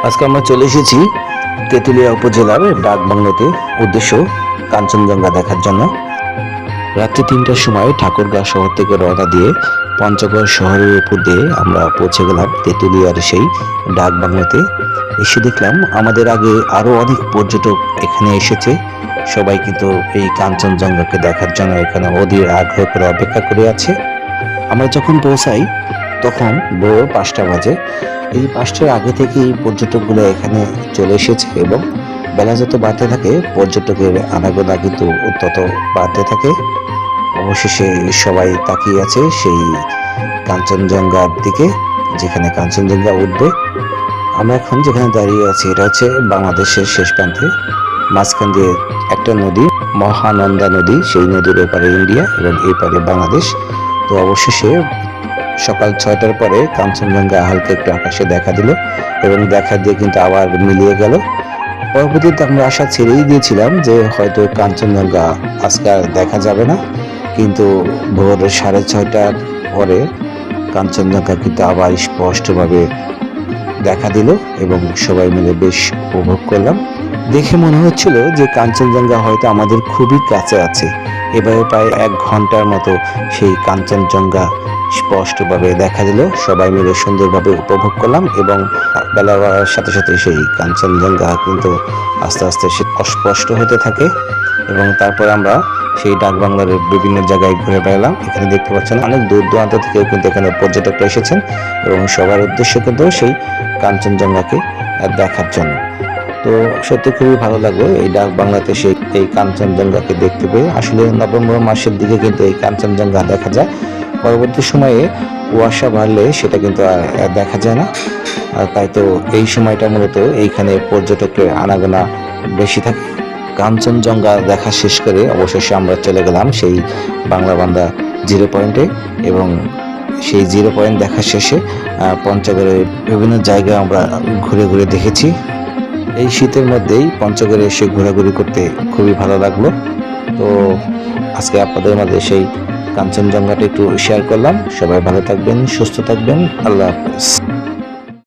আজকে আমরা চলে এসেছি তেঁতুলিয়া উপজেলার ডাকবাংলোতে, উদ্দেশ্য কাঞ্চনজঙ্ঘা দেখার জন্য। রাত্রি ৩টার সময় ঠাকুরগাঁও শহর থেকে রওনা দিয়ে পঞ্চগড় শহরের উপর দিয়ে আমরা পৌঁছে গেলাম তেঁতুলিয়ার সেই ডাকবাংলোতে। এসে দেখলাম আমাদের আগে আরো অনেক পর্যটক এখানে এসেছে। সবাই কিন্তু এই কাঞ্চনজঙ্ঘাকে দেখার জন্য এখানে অধীর আগ্রহ করে অপেক্ষা করে আছে। আমরা যখন পৌঁছাই তখন ভোর ৫টা বাজে। এই ৫টার আগে থেকেই পর্যটকগুলো এখানে চলে এসেছে এবং বেলা যত বাড়তে থাকে পর্যটকের আনাগোনা কিন্তু তত বাড়তে থাকে। অবশেষে সবাই তাকিয়ে আছে সেই কাঞ্চনজঙ্ঘার দিকে, যেখানে কাঞ্চনজঙ্ঘা উঠবে। আমরা এখন যেখানে দাঁড়িয়ে আছি এটা হচ্ছে বাংলাদেশের শেষ প্রান্তে। মাঝখান দিয়ে একটা নদী, মহানন্দা নদী, সেই নদীর ওপারে ইন্ডিয়া এবং এই পারে বাংলাদেশ। তো অবশেষে সকাল 6টার পরে কাঞ্চনজঙ্ঘা হালকা একটু আকাশে দেখা দিল এবং দেখা দিয়ে কিন্তু আবার মিলিয়ে গেল। পরবর্তীতে আমরা আশা ছেড়েই দিয়েছিলাম যে হয়তো কাঞ্চনজঙ্ঘা আজকে আর দেখা যাবে না, কিন্তু ভোর 6:30টার পরে কাঞ্চনজঙ্ঘা কিন্তু আবার স্পষ্টভাবে দেখা দিল এবং সবাই মিলে বেশ উপভোগ করলাম। দেখে মনে হচ্ছিল যে কাঞ্চনজঙ্ঘা হয়তো আমাদের খুবই কাছে আছে। এভাবে প্রায় 1 ঘন্টার মতো সেই কাঞ্চনজঙ্ঘা স্পষ্টভাবে দেখা দিল। সবাই মিলে সুন্দরভাবে উপভোগ করলাম এবং বেলা বাড়ার সাথে সাথে সেই কাঞ্চনজঙ্ঘা কিন্তু আস্তে আস্তে অস্পষ্ট হতে থাকে এবং তারপর আমরা সেই ডাকবাংলার বিভিন্ন জায়গায় ঘুরে বেড়ালাম। এখানে দেখতে পাচ্ছেন অনেক দূর দূরান্ত থেকেও কিন্তু এখানে পর্যটকরা এসেছেন এবং সবার উদ্দেশ্য কিন্তু সেই কাঞ্চনজঙ্ঘাকে দেখার জন্য। তো সত্যি খুবই ভালো লাগলো এই ডাকবাংলাতে সেই এই কাঞ্চনজঙ্ঘাকে দেখতে পেয়ে। আসলে নভেম্বর মাসের দিকে কিন্তু এই কাঞ্চনজঙ্ঘা দেখা যায়, পরবর্তী সময়ে কুয়াশা বাড়লে সেটা কিন্তু আর দেখা যায় না। তাই তো এই সময়টা মূলত এইখানে পর্যটকের আনাগোনা বেশি থাকে। কাঞ্চনজঙ্ঘা দেখা শেষ করে অবশেষে আমরা চলে গেলাম সেই বাংলাবান্ধা জিরো পয়েন্টে এবং সেই জিরো পয়েন্ট দেখা শেষে পঞ্চগড়ের বিভিন্ন জায়গা আমরা ঘুরে ঘুরে দেখেছি। এই শীতের মধ্যেই পঞ্চগড়ে এসে ঘোরাঘুরি করতে খুবই ভালো লাগলো। তো আজকে আপনাদের মাঝে সেই কাঞ্চনজঙ্ঘাটা একটু শেয়ার করলাম। সবাই ভালো থাকবেন, সুস্থ থাকবেন। আল্লাহ হাফেজ।